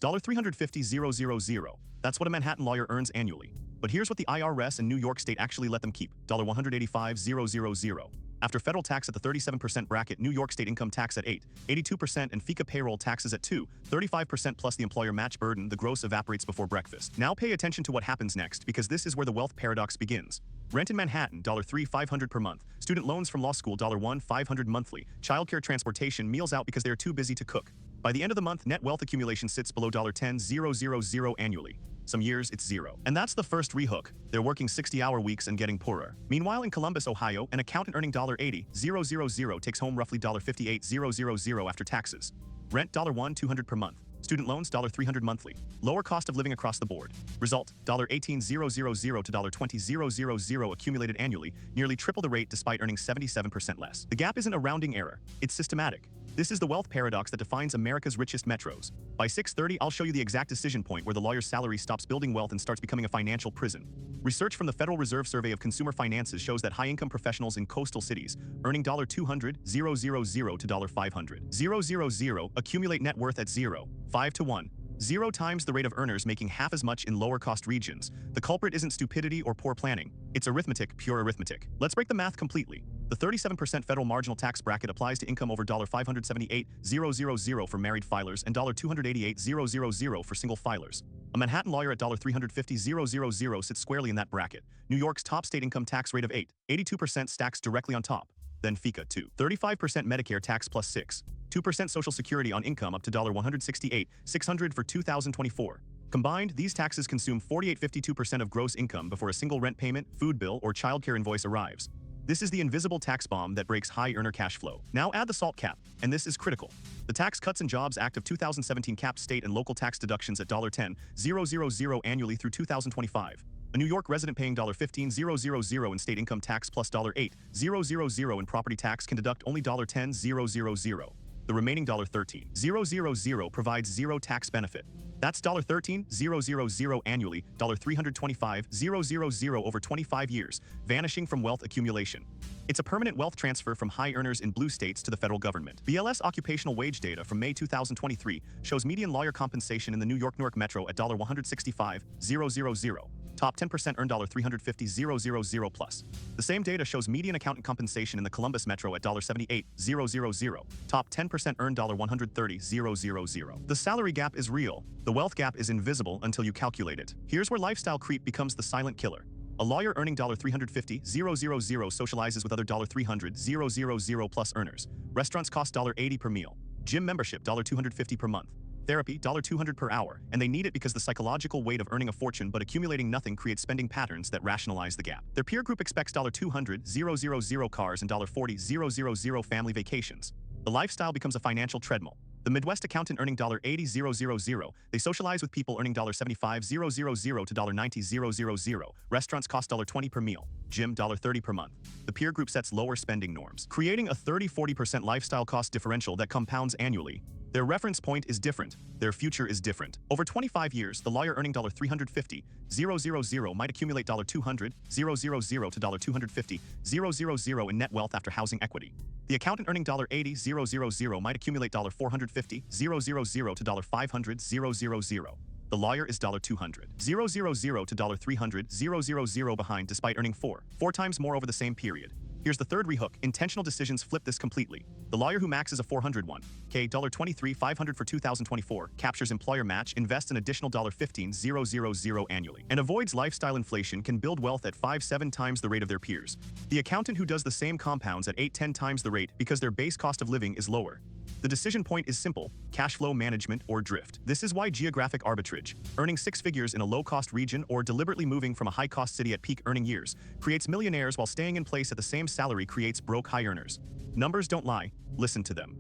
$350,000. That's what a Manhattan lawyer earns annually. But here's what the IRS and New York State actually let them keep, $185,000. After federal tax at the 37% bracket, New York State income tax at 8, 82%, and FICA payroll taxes at 2, 35% plus the employer match burden, the gross evaporates before breakfast. Now pay attention to what happens next, because this is where the wealth paradox begins. Rent in Manhattan, $3,500 per month. Student loans from law school, $1,500 monthly. Childcare, transportation, meals out because they are too busy to cook. By the end of the month, net wealth accumulation sits below $10,000 annually. Some years, it's zero. And that's the first rehook. They're working 60-hour weeks and getting poorer. Meanwhile, in Columbus, Ohio, an accountant earning $80,000 takes home roughly $58,000 after taxes. Rent, $1,200 per month. Student loans, $300 monthly. Lower cost of living across the board. Result, $18,000 to $20,000 accumulated annually, nearly triple the rate despite earning 77% less. The gap isn't a rounding error. It's systematic. This is the wealth paradox that defines America's richest metros. By 6:30, I'll show you the exact decision point where the lawyer's salary stops building wealth and starts becoming a financial prison. Research from the Federal Reserve Survey of Consumer Finances shows that high-income professionals in coastal cities, earning $200,000 to $500,000 accumulate net worth at 5 to 1. 0 times the rate of earners making half as much in lower-cost regions. The culprit isn't stupidity or poor planning. It's arithmetic, pure arithmetic. Let's break the math completely. The 37% federal marginal tax bracket applies to income over $578,000 for married filers and $288,000 for single filers. A Manhattan lawyer at $350,000 sits squarely in that bracket. New York's top state income tax rate of 82% stacks directly on top. Then FICA 2. 35% Medicare tax plus 6. 2% Social Security on income up to $168,600 for 2024. Combined, these taxes consume 52% of gross income before a single rent payment, food bill, or childcare invoice arrives. This is the invisible tax bomb that breaks high earner cash flow. Now add the SALT cap, and this is critical. The Tax Cuts and Jobs Act of 2017 capped state and local tax deductions at $10,000 annually through 2025. A New York resident paying $15,000 in state income tax plus $8,000 in property tax can deduct only $10,000. The remaining $13,000 provides zero tax benefit. That's $13,000 annually, $325,000 over 25 years, vanishing from wealth accumulation. It's a permanent wealth transfer from high earners in blue states to the federal government. BLS occupational wage data from May 2023 shows median lawyer compensation in the New York Metro at $165,000. Top 10% earn $350,000 plus. The same data shows median accountant compensation in the Columbus Metro at $78,000. Top 10% earn $130,000. The salary gap is real. The wealth gap is invisible until you calculate it. Here's where lifestyle creep becomes the silent killer. A lawyer earning $350,000 socializes with other $300,000 plus earners. Restaurants cost $80 per meal. Gym membership $250 per month. Therapy $200 per hour, and they need it because the psychological weight of earning a fortune but accumulating nothing creates spending patterns that rationalize the gap. Their peer group expects $200,000 cars and $40,000 family vacations. The lifestyle becomes a financial treadmill. The Midwest accountant earning $80,000, they socialize with people earning $75,000 to $90,000. Restaurants cost $20 per meal. Gym $30 per month. The peer group sets lower spending norms, creating a 30–40% lifestyle cost differential that compounds annually. Their reference point is different. Their future is different. Over 25 years, the lawyer earning $350,000 might accumulate $200,000 to $250,000 in net wealth after housing equity. The accountant earning $80,000 might accumulate $450,000 to $500,000. The lawyer is $200,000 to $300,000 behind despite earning four times more over the same period. Here's the third rehook. Intentional decisions flip this completely. The lawyer who maxes a $401,000 $23,500 for 2024 captures employer match, invests an additional $15,000 annually, and avoids lifestyle inflation can build wealth at 5–7 times the rate of their peers. The accountant who does the same compounds at 8–10 times the rate because their base cost of living is lower. The decision point is simple: cash flow management or drift. This is why geographic arbitrage, earning 6 figures in a low-cost region or deliberately moving from a high-cost city at peak earning years, creates millionaires while staying in place at the same salary creates broke high earners. Numbers don't lie, listen to them.